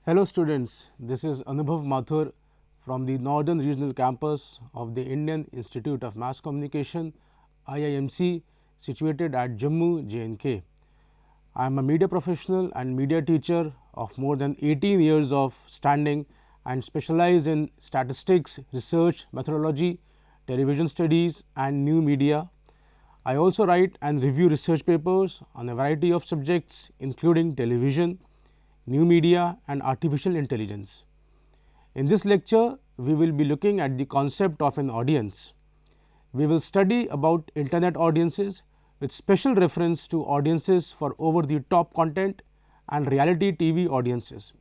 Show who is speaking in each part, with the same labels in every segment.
Speaker 1: Hello students, this is Anubhav Mathur from the Northern Regional Campus of the Indian Institute of Mass Communication, IIMC, situated at Jammu, J&K. I am a media professional and media teacher of more than 18 years of standing and specialize in statistics, research, methodology, television studies and new media. I also write and review research papers on a variety of subjects including television, new media and artificial intelligence. In this lecture, we will be looking at the concept of an audience. We will study about internet audiences with special reference to audiences for over-the-top content and reality TV audiences.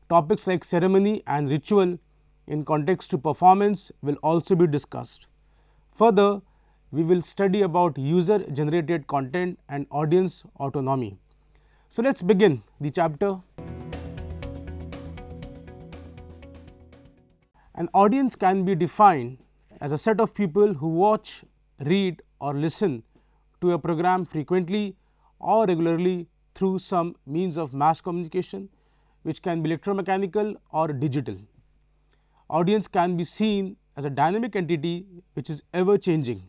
Speaker 1: Topics like ceremony and ritual in context to performance will also be discussed. Further, we will study about user-generated content and audience autonomy. So let's begin the chapter. An audience can be defined as a set of people who watch, read or listen to a program frequently or regularly through some means of mass communication, which can be electromechanical or digital. Audience can be seen as a dynamic entity which is ever changing.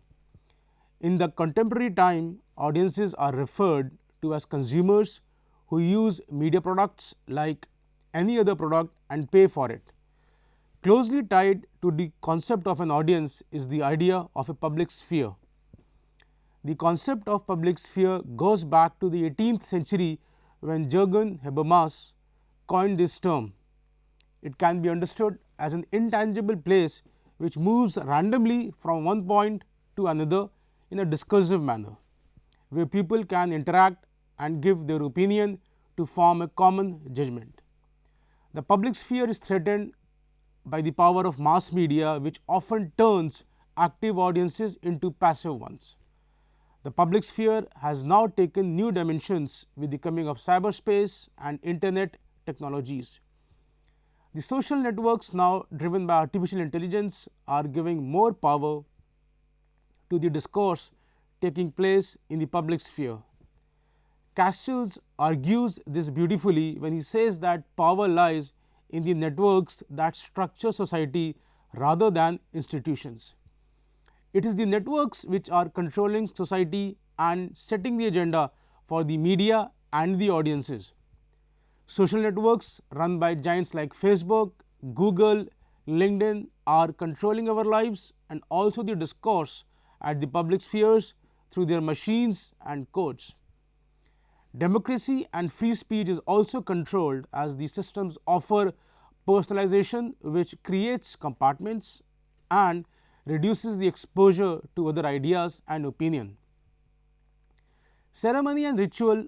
Speaker 1: In the contemporary time, audiences are referred to as consumers who use media products like any other product and pay for it. Closely tied to the concept of an audience is the idea of a public sphere. The concept of public sphere goes back to the 18th century when Jürgen Habermas coined this term. It can be understood as an intangible place which moves randomly from one point to another in a discursive manner, where people can interact and give their opinion to form a common judgment. The public sphere is threatened by the power of mass media, which often turns active audiences into passive ones. The public sphere has now taken new dimensions with the coming of cyberspace and internet technologies. The social networks, now driven by artificial intelligence, are giving more power to the discourse taking place in the public sphere. Castells argues this beautifully when he says that power lies in the networks that structure society rather than institutions. It is the networks which are controlling society and setting the agenda for the media and the audiences. Social networks run by giants like Facebook, Google, LinkedIn are controlling our lives and also the discourse at the public spheres through their machines and codes. Democracy and free speech is also controlled as the systems offer personalization, which creates compartments and reduces the exposure to other ideas and opinion. Ceremony and ritual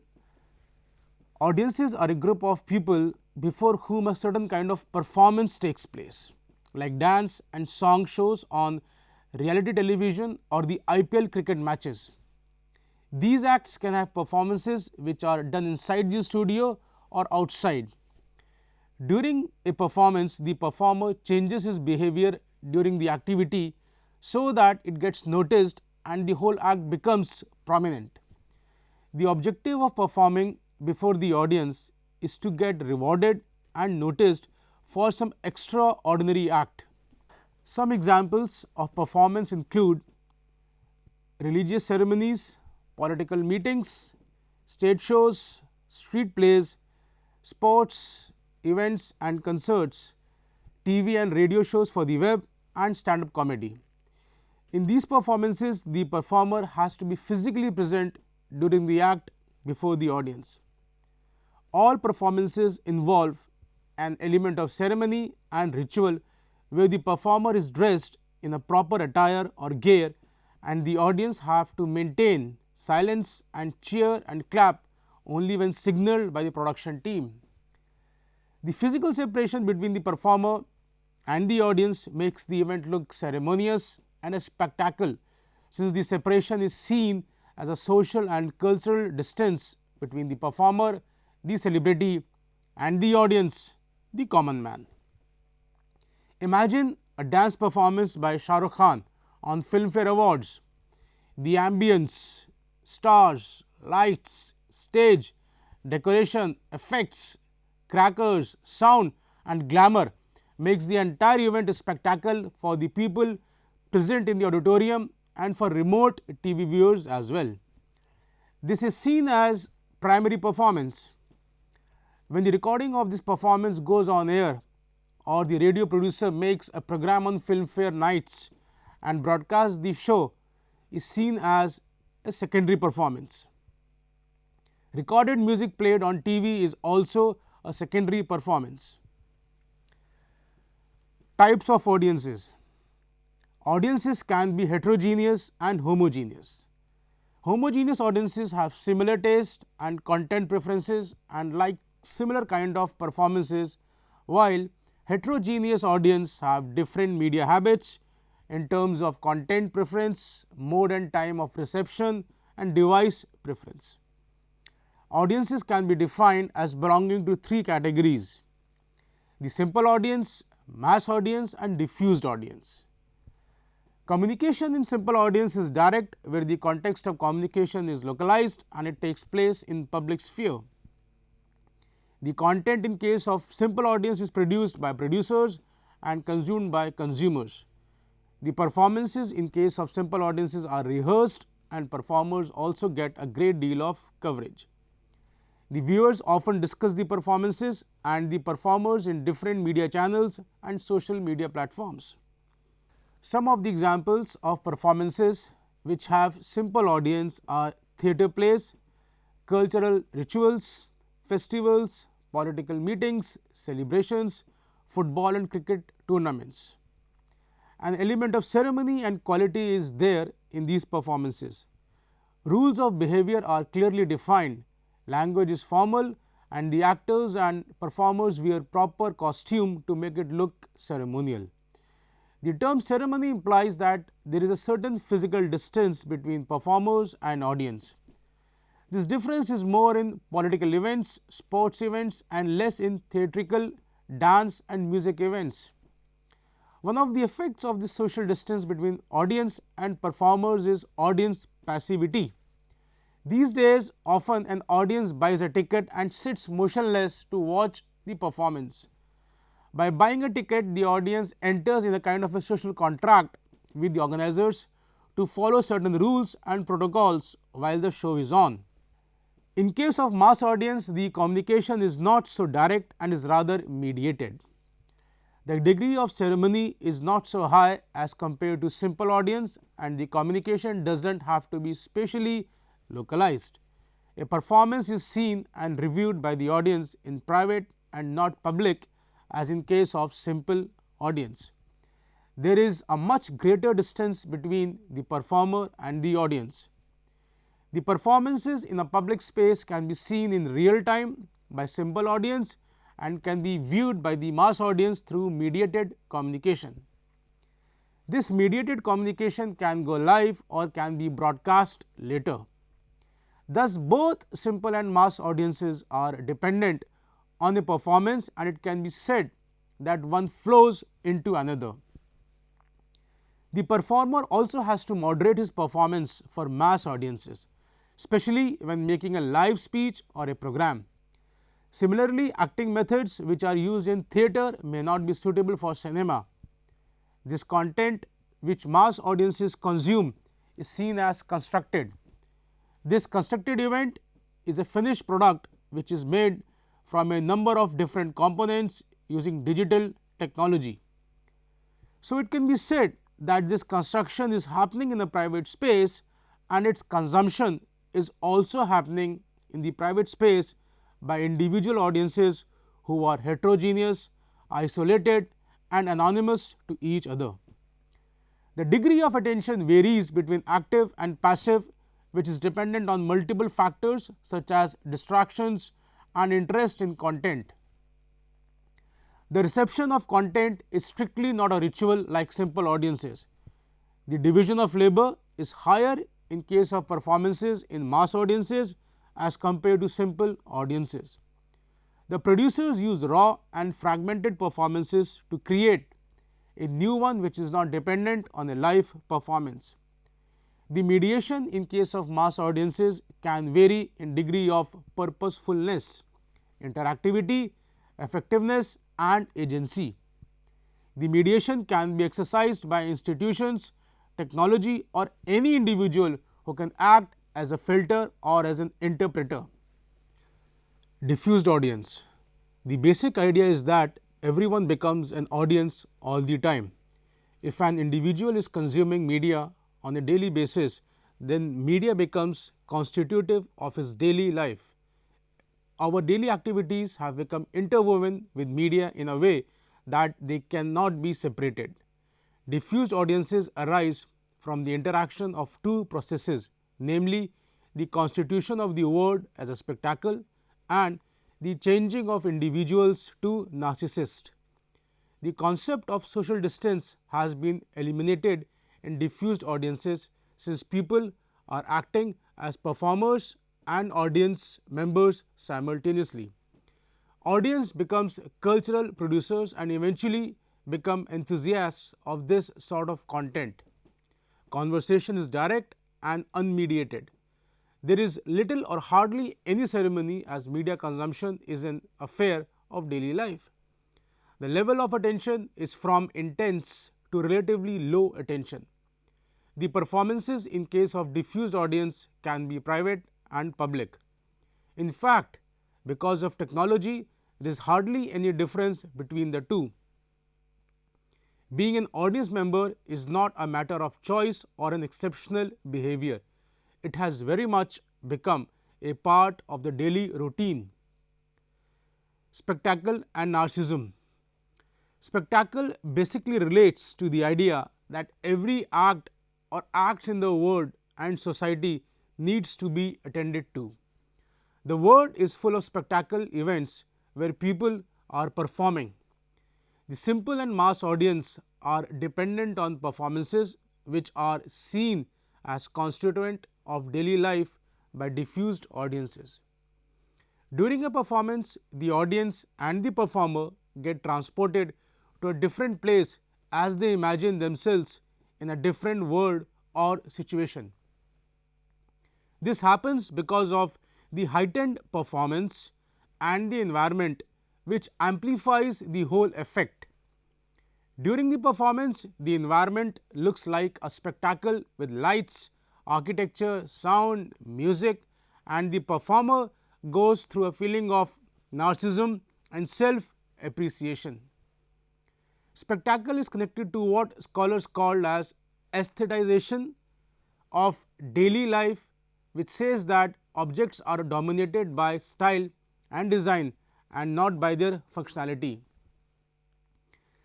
Speaker 1: audiences are a group of people before whom a certain kind of performance takes place, like dance and song shows on reality television or the IPL cricket matches. These acts can have performances which are done inside the studio or outside. During a performance, the performer changes his behavior during the activity so that it gets noticed and the whole act becomes prominent. The objective of performing before the audience is to get rewarded and noticed for some extraordinary act. Some examples of performance include religious ceremonies, political meetings, stage shows, street plays, sports, events and concerts, TV and radio shows for the web and stand-up comedy. In these performances, the performer has to be physically present during the act before the audience. All performances involve an element of ceremony and ritual where the performer is dressed in a proper attire or gear and the audience have to maintain silence and cheer and clap only when signaled by the production team. The physical separation between the performer and the audience makes the event look ceremonious and a spectacle, since the separation is seen as a social and cultural distance between the performer, the celebrity, and the audience, the common man. Imagine a dance performance by Shah Rukh Khan on Filmfare Awards. The ambience, stars, lights, stage, decoration, effects, crackers, sound and glamour makes the entire event a spectacle for the people present in the auditorium and for remote TV viewers as well. This is seen as primary performance. When the recording of this performance goes on air, or the radio producer makes a program on Filmfare nights and broadcasts the show, is seen as a secondary performance. Recorded music played on TV is also a secondary performance. Types of audiences. Audiences can be heterogeneous and homogeneous. Homogeneous audiences have similar taste and content preferences and like similar kind of performances, while heterogeneous audience have different media habits in terms of content preference, mode and time of reception and device preference. Audiences can be defined as belonging to three categories: the simple audience, mass audience and diffused audience. Communication in simple audience is direct, where the context of communication is localized and it takes place in public sphere. The content in case of simple audience is produced by producers and consumed by consumers. The performances in case of simple audiences are rehearsed and performers also get a great deal of coverage. The viewers often discuss the performances and the performers in different media channels and social media platforms. Some of the examples of performances which have simple audience are theatre plays, cultural rituals, festivals, political meetings, celebrations, football and cricket tournaments. An element of ceremony and quality is there in these performances. Rules of behavior are clearly defined, language is formal and the actors and performers wear proper costume to make it look ceremonial. The term ceremony implies that there is a certain physical distance between performers and audience. This difference is more in political events, sports events and less in theatrical, dance and music events. One of the effects of this social distance between audience and performers is audience passivity. These days, often an audience buys a ticket and sits motionless to watch the performance. By buying a ticket, the audience enters in a kind of a social contract with the organizers to follow certain rules and protocols while the show is on. In case of mass audience, the communication is not so direct and is rather mediated. The degree of ceremony is not so high as compared to simple audience and the communication does not have to be specially localized. A performance is seen and reviewed by the audience in private and not public as in case of simple audience. There is a much greater distance between the performer and the audience. The performances in a public space can be seen in real time by simple audience and can be viewed by the mass audience through mediated communication. This mediated communication can go live or can be broadcast later. Thus, both simple and mass audiences are dependent on the performance and it can be said that one flows into another. The performer also has to moderate his performance for mass audiences, especially when making a live speech or a program. Similarly, acting methods which are used in theatre may not be suitable for cinema. This content which mass audiences consume is seen as constructed. This constructed event is a finished product which is made from a number of different components using digital technology. So, it can be said that this construction is happening in a private space and its consumption is also happening in the private space by individual audiences who are heterogeneous, isolated and anonymous to each other. The degree of attention varies between active and passive, which is dependent on multiple factors such as distractions and interest in content. The reception of content is strictly not a ritual like simple audiences. The division of labor is higher in case of performances in mass audiences as compared to simple audiences. The producers use raw and fragmented performances to create a new one which is not dependent on a live performance. The mediation in case of mass audiences can vary in degree of purposefulness, interactivity, effectiveness and agency. The mediation can be exercised by institutions, technology or any individual who can act as a filter or as an interpreter. Diffused audience. The basic idea is that everyone becomes an audience all the time. If an individual is consuming media on a daily basis, then media becomes constitutive of his daily life. Our daily activities have become interwoven with media in a way that they cannot be separated. Diffused audiences arise from the interaction of two processes, namely the constitution of the word as a spectacle and the changing of individuals to narcissists. The concept of social distance has been eliminated in diffused audiences since people are acting as performers and audience members simultaneously. Audience becomes cultural producers and eventually become enthusiasts of this sort of content. Conversation is direct and unmediated. There is little or hardly any ceremony as media consumption is an affair of daily life. The level of attention is from intense to relatively low attention. The performances in case of diffused audience can be private and public. In fact, because of technology, there is hardly any difference between the two. Being an audience member is not a matter of choice or an exceptional behavior. It has very much become a part of the daily routine. Spectacle and narcissism. Spectacle basically relates to the idea that every act or acts in the world and society needs to be attended to. The world is full of spectacle events where people are performing. The simple and mass audience are dependent on performances which are seen as constituent of daily life by diffused audiences. During a performance, the audience and the performer get transported to a different place as they imagine themselves in a different world or situation. This happens because of the heightened performance and the environment which amplifies the whole effect. During the performance, the environment looks like a spectacle with lights, architecture, sound, music, and the performer goes through a feeling of narcissism and self-appreciation. Spectacle is connected to what scholars call as aesthetization of daily life, which says that objects are dominated by style and design and not by their functionality.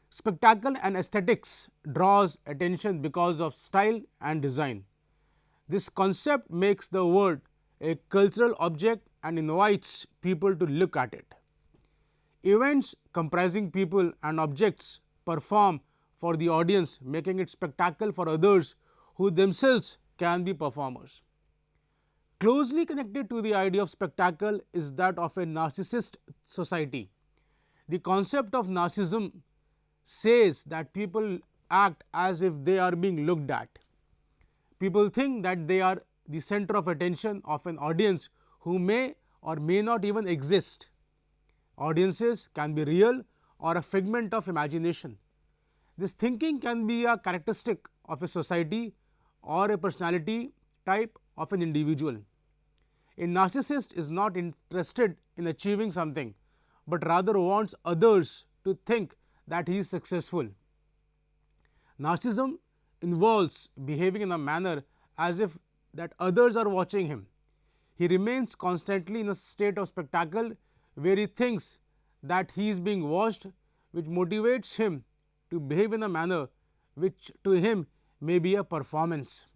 Speaker 1: Spectacle and aesthetics draws attention because of style and design. This concept makes the word a cultural object and invites people to look at it. Events comprising people and objects perform for the audience, making it spectacle for others who themselves can be performers. Closely connected to the idea of spectacle is that of a narcissist society. The concept of narcissism says that people act as if they are being looked at. People think that they are the center of attention of an audience who may or may not even exist. Audiences can be real or a figment of imagination. This thinking can be a characteristic of a society or a personality type of an individual. A narcissist is not interested in achieving something, but rather wants others to think that he is successful. Narcissism involves behaving in a manner as if that others are watching him. He remains constantly in a state of spectacle where he thinks that he is being watched, which motivates him to behave in a manner which to him may be a performance.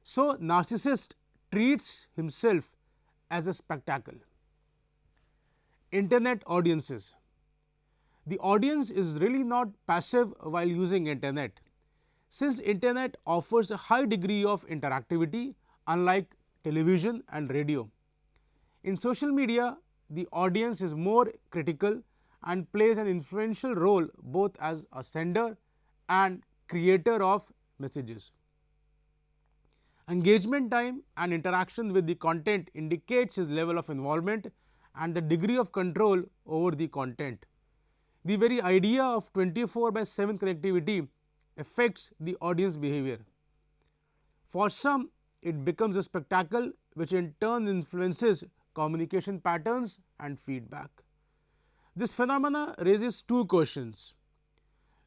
Speaker 1: So, narcissist treats himself as a spectacle. Internet audiences. The audience is really not passive while using internet. Since internet offers a high degree of interactivity, unlike television and radio. In social media, the audience is more critical and plays an influential role both as a sender and creator of messages. Engagement time and interaction with the content indicates his level of involvement and the degree of control over the content. The very idea of 24/7 connectivity affects the audience behavior. For some, it becomes a spectacle which in turn influences communication patterns and feedback. This phenomena raises two questions.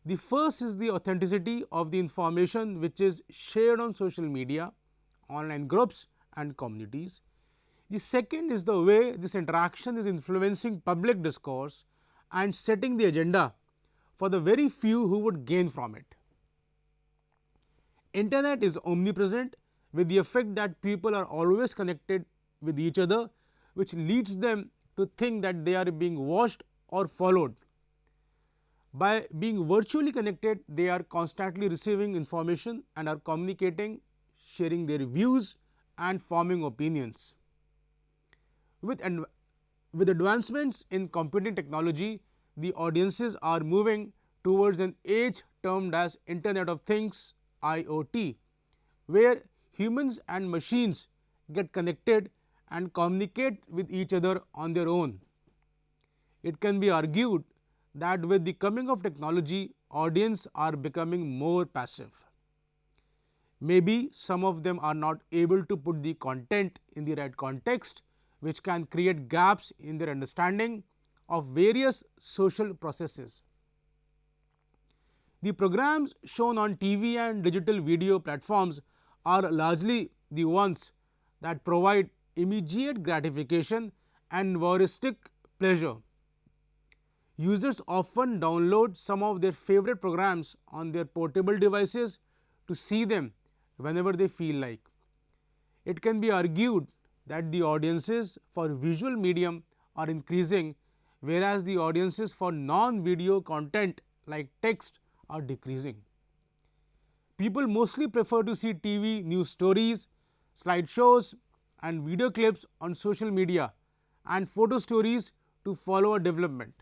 Speaker 1: The first is the authenticity of the information which is shared on social media, online groups and communities. The second is the way this interaction is influencing public discourse and setting the agenda for the very few who would gain from it. Internet is omnipresent with the effect that people are always connected with each other, which leads them to think that they are being watched or followed. By being virtually connected, they are constantly receiving information and are communicating, sharing their views and forming opinions. With advancements in computing technology, the audiences are moving towards an age termed as Internet of Things (IoT), where humans and machines get connected and communicate with each other on their own. It can be argued that with the coming of technology, audiences are becoming more passive. Maybe some of them are not able to put the content in the right context, which can create gaps in their understanding of various social processes. The programs shown on TV and digital video platforms are largely the ones that provide immediate gratification and voyeuristic pleasure. Users often download some of their favorite programs on their portable devices to see them whenever they feel like. It can be argued that the audiences for visual medium are increasing, whereas the audiences for non-video content like text are decreasing. People mostly prefer to see TV news stories, slideshows and video clips on social media and photo stories to follow a development.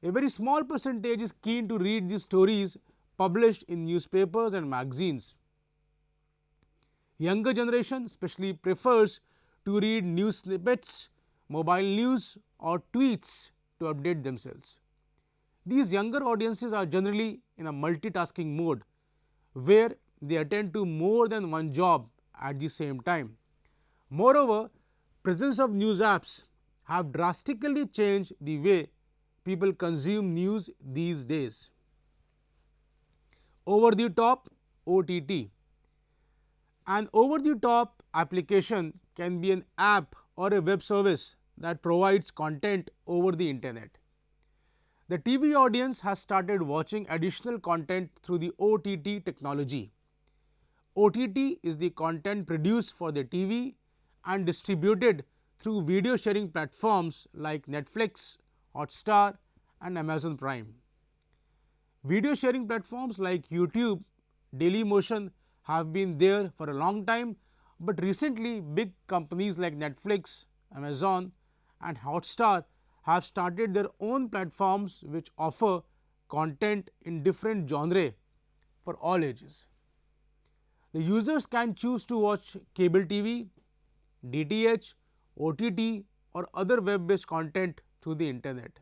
Speaker 1: A very small percentage is keen to read these stories published in newspapers and magazines. Younger generation especially prefers to read news snippets, mobile news or tweets to update themselves. These younger audiences are generally in a multitasking mode where they attend to more than one job at the same time. Moreover, presence of news apps have drastically changed the way people consume news these days. Over the top OTT. An over the top application can be an app or a web service that provides content over the internet. The TV audience has started watching additional content through the OTT technology. OTT is the content produced for the TV and distributed through video sharing platforms like Netflix, Hotstar and Amazon Prime. Video sharing platforms like YouTube, Dailymotion have been there for a long time, but recently big companies like Netflix, Amazon and Hotstar have started their own platforms which offer content in different genres for all ages. The users can choose to watch cable TV, DTH, OTT or other web-based content through the internet.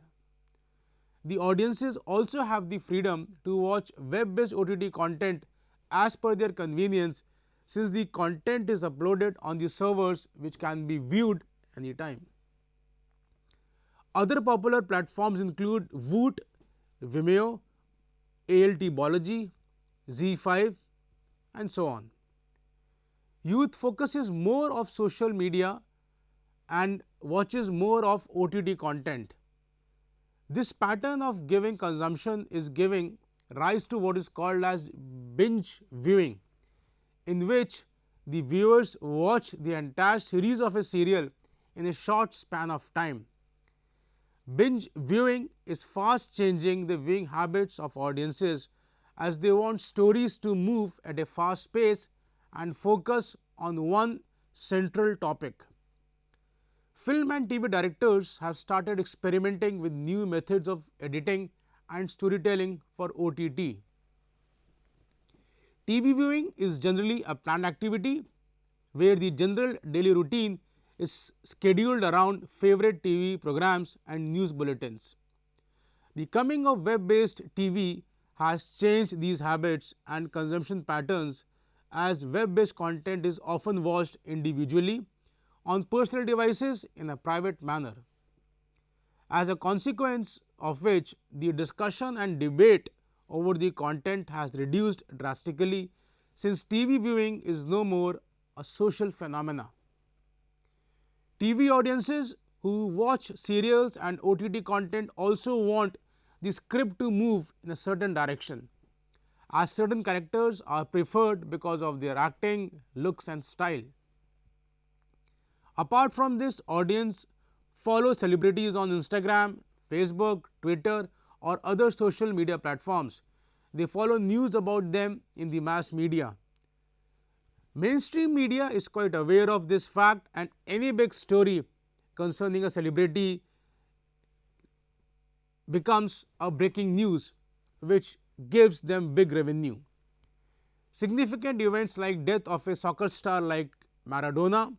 Speaker 1: The audiences also have the freedom to watch web-based OTT content as per their convenience, since the content is uploaded on the servers which can be viewed anytime. Other popular platforms include Voot, Vimeo, ALT-Bology, Z5 and so on. Youth focuses more of social media and watches more of OTT content. This pattern of giving consumption is giving rise to what is called as binge viewing, in which the viewers watch the entire series of a serial in a short span of time. Binge viewing is fast changing the viewing habits of audiences as they want stories to move at a fast pace and focus on one central topic. Film and TV directors have started experimenting with new methods of editing and storytelling for OTT. TV viewing is generally a planned activity where the general daily routine is scheduled around favorite TV programs and news bulletins. The coming of web-based TV has changed these habits and consumption patterns, as web-based content is often watched individually on personal devices in a private manner. As a consequence of which, the discussion and debate over the content has reduced drastically, since TV viewing is no more a social phenomena. TV audiences who watch serials and OTT content also want the script to move in a certain direction, as certain characters are preferred because of their acting, looks and style. Apart from this, audience follow celebrities on Instagram, Facebook, Twitter or other social media platforms. They follow news about them in the mass media. Mainstream media is quite aware of this fact, and any big story concerning a celebrity becomes a breaking news which gives them big revenue. Significant events like death of a soccer star like Maradona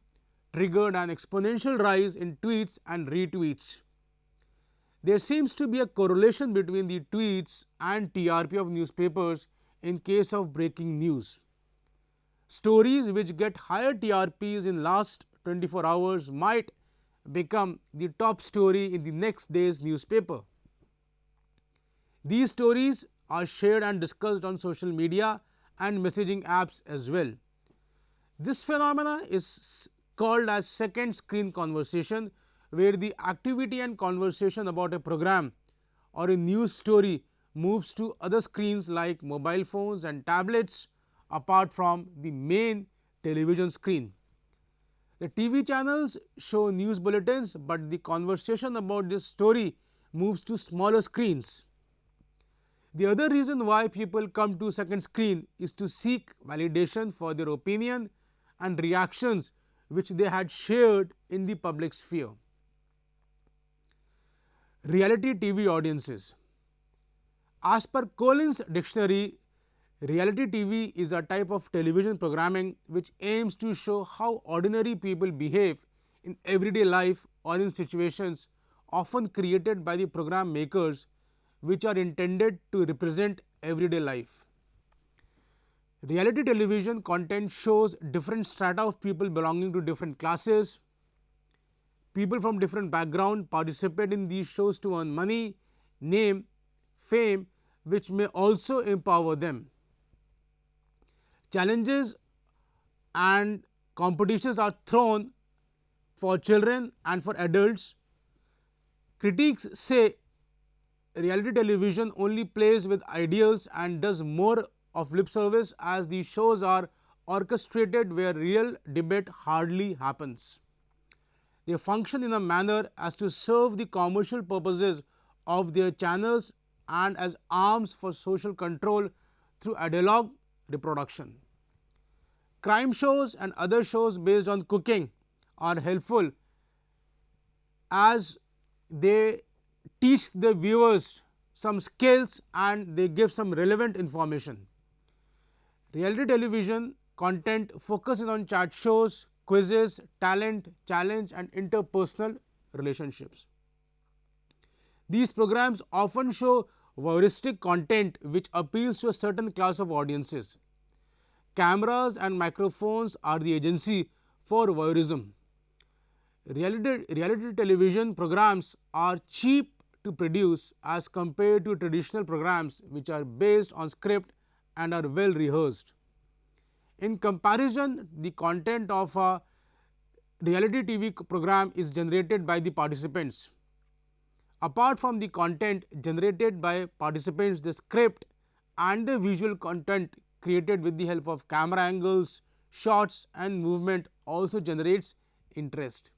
Speaker 1: triggered an exponential rise in tweets and retweets. There seems to be a correlation between the tweets and TRP of newspapers in case of breaking news. Stories which get higher TRPs in last 24 hours might become the top story in the next day's newspaper. These stories are shared and discussed on social media and messaging apps as well. This phenomena is called as second screen conversation, where the activity and conversation about a program or a news story moves to other screens like mobile phones and tablets apart from the main television screen. The TV channels show news bulletins, but the conversation about this story moves to smaller screens. The other reason why people come to second screen is to seek validation for their opinion and reactions which they had shared in the public sphere. Reality TV audiences. As per Collins Dictionary, reality TV is a type of television programming which aims to show how ordinary people behave in everyday life or in situations often created by the program makers, which are intended to represent everyday life. Reality television content shows different strata of people belonging to different classes. People from different backgrounds participate in these shows to earn money, name, fame, which may also empower them. Challenges and competitions are thrown for children and for adults. Critics say reality television only plays with ideals and does more of lip service, as these shows are orchestrated where real debate hardly happens. They function in a manner as to serve the commercial purposes of their channels and as arms for social control through analog reproduction. Crime shows and other shows based on cooking are helpful as they teach the viewers some skills and they give some relevant information. Reality television content focuses on chat shows, quizzes, talent, challenge and interpersonal relationships. These programs often show voyeuristic content which appeals to a certain class of audiences. Cameras and microphones are the agency for voyeurism. Reality television programs are cheap to produce as compared to traditional programs which are based on script and are well rehearsed. In comparison, the content of a reality TV program is generated by the participants. Apart from the content generated by participants, the script and the visual content created with the help of camera angles, shots and movement also generates interest.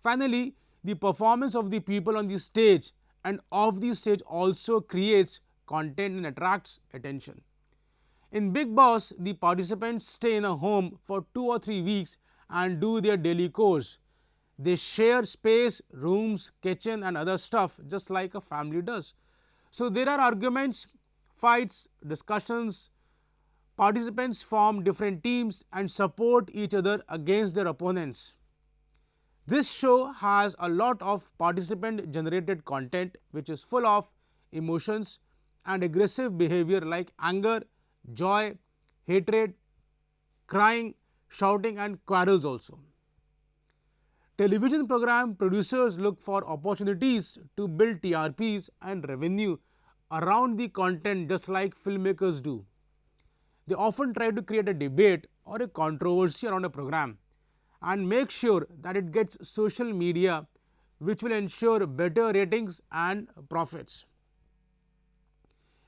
Speaker 1: Finally, the performance of the people on the stage and off the stage also creates content and attracts attention. In Big Boss, the participants stay in a home for 2 or 3 weeks and do their daily chores. They share space, rooms, kitchen and other stuff just like a family does. So there are arguments, fights, discussions. Participants form different teams and support each other against their opponents. This show has a lot of participant generated content which is full of emotions and aggressive behavior like anger, joy, hatred, crying, shouting and quarrels also. Television program producers look for opportunities to build TRPs and revenue around the content just like filmmakers do. They often try to create a debate or a controversy around a program and make sure that it gets social media, which will ensure better ratings and profits.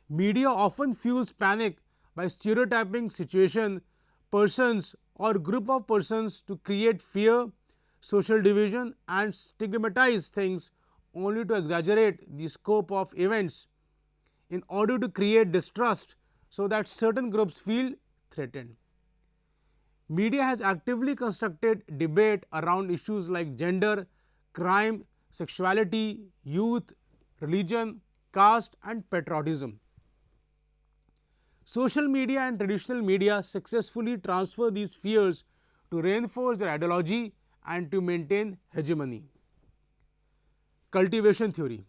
Speaker 1: Media often fuels panic by stereotyping situation, persons or group of persons to create fear, social division and stigmatize things only to exaggerate the scope of events in order to create distrust so that certain groups feel threatened. Media has actively constructed debate around issues like gender, crime, sexuality, youth, religion, caste and patriotism. Social media and traditional media successfully transfer these fears to reinforce their ideology and to maintain hegemony. Cultivation theory.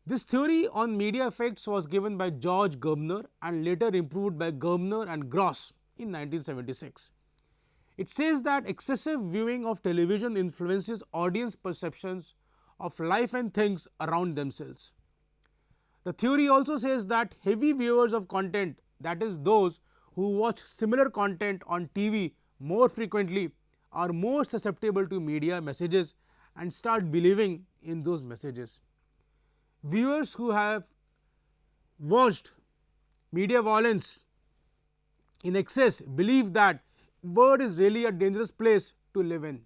Speaker 1: This theory on media effects was given by George Gerbner and later improved by Gerbner and Gross in 1976. It says that excessive viewing of television influences audience perceptions of life and things around themselves. The theory also says that heavy viewers of content, that is those who watch similar content on TV more frequently, are more susceptible to media messages and start believing in those messages. Viewers who have watched media violence in excess believe that world is really a dangerous place to live in.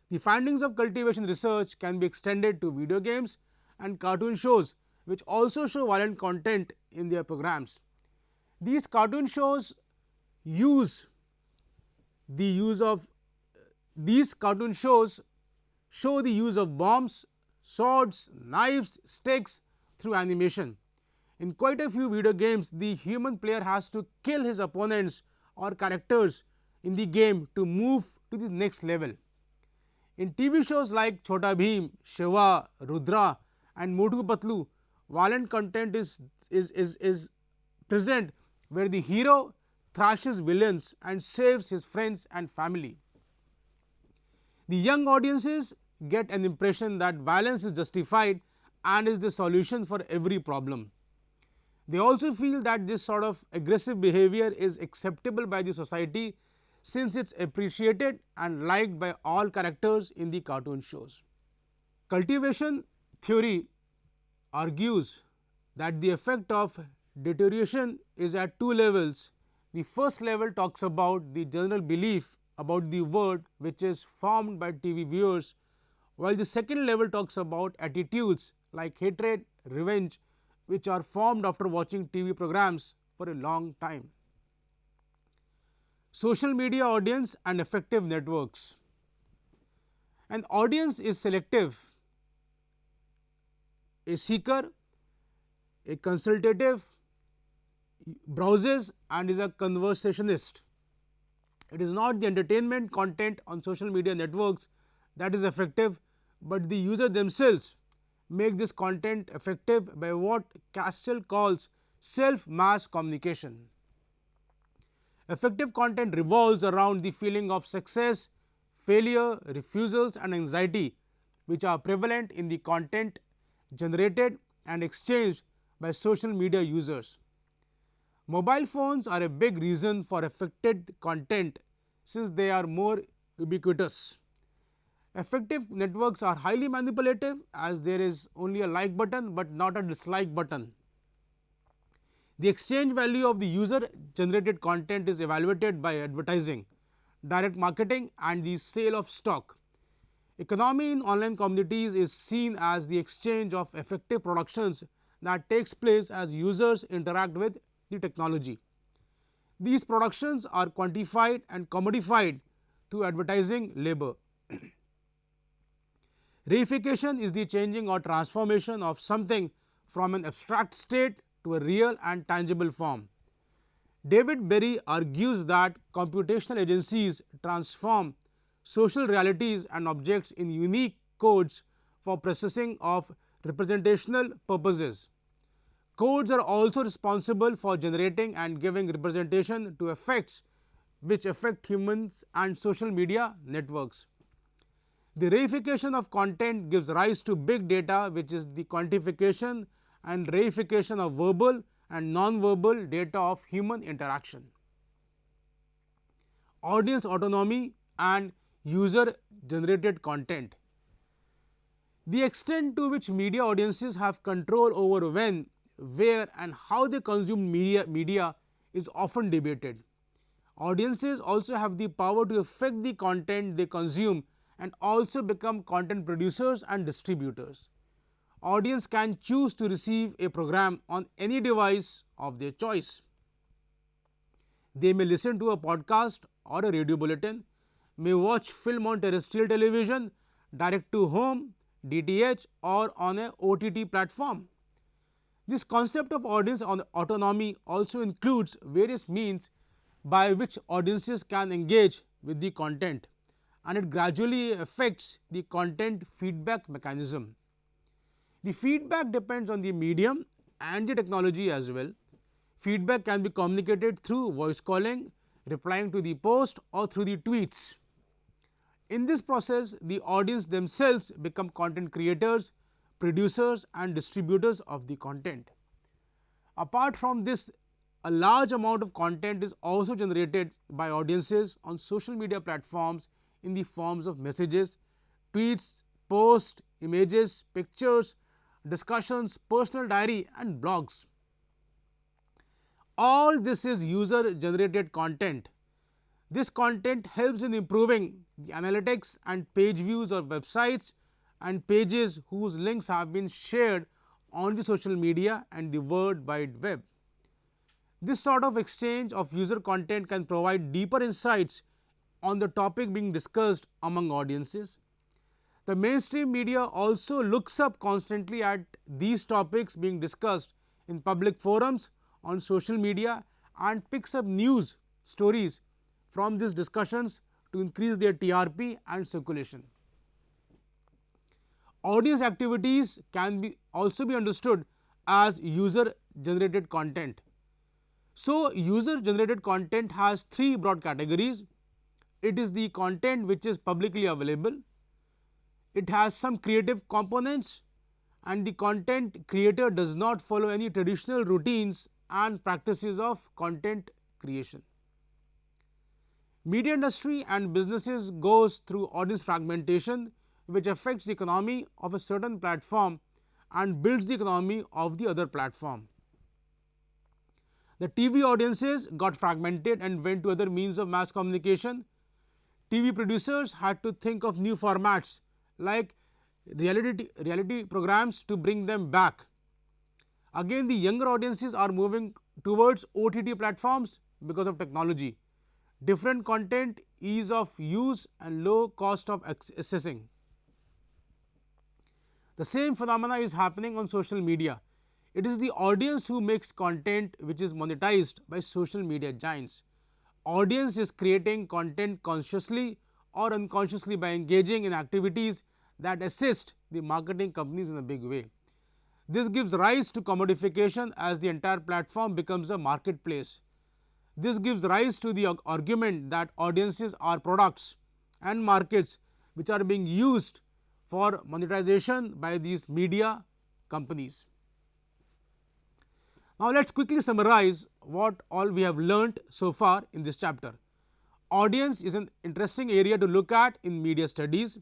Speaker 1: The findings of cultivation research can be extended to video games and cartoon shows which also show violent content in their programs. These cartoon shows use the use of show the use of bombs, swords, knives, sticks through animation. In quite a few video games, the human player has to kill his opponents or characters in the game to move to the next level. In TV shows like Chhota Bheem, Shiva, Rudra and Motu Patlu, violent content is present where the hero thrashes villains and saves his friends and family. The young audiences get an impression that violence is justified and is the solution for every problem. They also feel that this sort of aggressive behavior is acceptable by the society since it's appreciated and liked by all characters in the cartoon shows. Cultivation theory argues that the effect of deterioration is at two levels. The first level talks about the general belief about the world which is formed by TV viewers, while the second level talks about attitudes like hatred, revenge, which are formed after watching TV programs for a long time. Social media audience and effective networks. An audience is selective, a seeker, a consultative, browses and is a conversationist. It is not the entertainment content on social media networks that is effective, but the user themselves make this content effective by what Castell calls self-mass communication. Effective content revolves around the feeling of success, failure, refusals and anxiety which are prevalent in the content generated and exchanged by social media users. Mobile phones are a big reason for affected content since they are more ubiquitous. Effective networks are highly manipulative, as there is only a like button but not a dislike button. The exchange value of the user generated content is evaluated by advertising, direct marketing and the sale of stock. Economy in online communities is seen as the exchange of effective productions that takes place as users interact with the technology. These productions are quantified and commodified through advertising labor. Reification is the changing or transformation of something from an abstract state to a real and tangible form. David Berry argues that computational agencies transform social realities and objects in unique codes for processing of representational purposes. Codes are also responsible for generating and giving representation to effects which affect humans and social media networks. The reification of content gives rise to big data, which is the quantification and reification of verbal and non-verbal data of human interaction. Audience autonomy and user generated content. The extent to which media audiences have control over when, where and how they consume media is often debated. Audiences also have the power to affect the content they consume and also become content producers and distributors. Audience can choose to receive a program on any device of their choice. They may listen to a podcast or a radio bulletin, may watch film on terrestrial television, direct to home, DTH or on a OTT platform. This concept of audience autonomy also includes various means by which audiences can engage with the content, and it gradually affects the content feedback mechanism. The feedback depends on the medium and the technology as well. Feedback can be communicated through voice calling, replying to the post or through the tweets. In this process, the audience themselves become content creators, producers and distributors of the content. Apart from this, a large amount of content is also generated by audiences on social media platforms in the forms of messages, tweets, posts, images, pictures, discussions, personal diary and blogs. All this is user generated content. This content helps in improving the analytics and page views of websites and pages whose links have been shared on the social media and the World Wide Web. This sort of exchange of user content can provide deeper insights on the topic being discussed among audiences. The mainstream media also looks up constantly at these topics being discussed in public forums, on social media and picks up news stories from these discussions to increase their TRP and circulation. Audience activities can also be understood as user generated content. So, user generated content has three broad categories. It is the content which is publicly available, it has some creative components and the content creator does not follow any traditional routines and practices of content creation. Media industry and businesses goes through audience fragmentation which affects the economy of a certain platform and builds the economy of the other platform. The TV audiences got fragmented and went to other means of mass communication. TV producers had to think of new formats like reality programs to bring them back. Again, the younger audiences are moving towards OTT platforms because of technology, different content, ease of use and low cost of accessing. The same phenomena is happening on social media. It is the audience who makes content which is monetized by social media giants. Audience is creating content consciously or unconsciously by engaging in activities that assist the marketing companies in a big way. This gives rise to commodification as the entire platform becomes a marketplace. This gives rise to the argument that audiences are products and markets which are being used for monetization by these media companies. Now, let us quickly summarize what all we have learnt so far in this chapter. Audience is an interesting area to look at in media studies.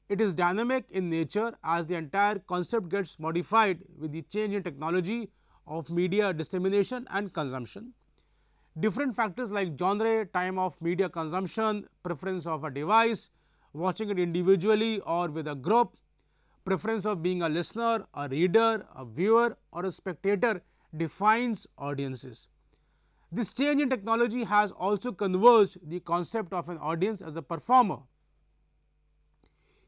Speaker 1: It is dynamic in nature as the entire concept gets modified with the change in technology of media dissemination and consumption. Different factors like genre, time of media consumption, preference of a device, watching it individually or with a group, preference of being a listener, a reader, a viewer or a spectator defines audiences. This change in technology has also converged the concept of an audience as a performer.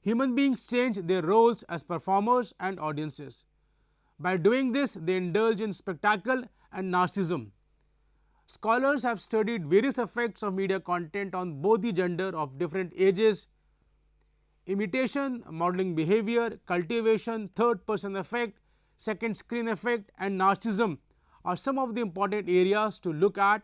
Speaker 1: Human beings change their roles as performers and audiences. By doing this, they indulge in spectacle and narcissism. Scholars have studied various effects of media content on both the gender of different ages. Imitation, modeling behavior, cultivation, third person effect, second screen effect and narcissism are some of the important areas to look at.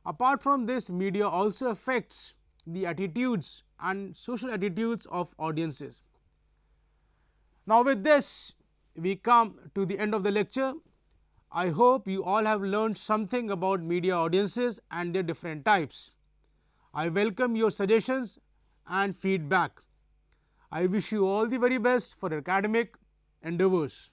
Speaker 1: Apart from this, media also affects the attitudes and social attitudes of audiences. Now, with this, we come to the end of the lecture. I hope you all have learned something about media audiences and their different types. I welcome your suggestions and feedback. I wish you all the very best for your academic endeavors.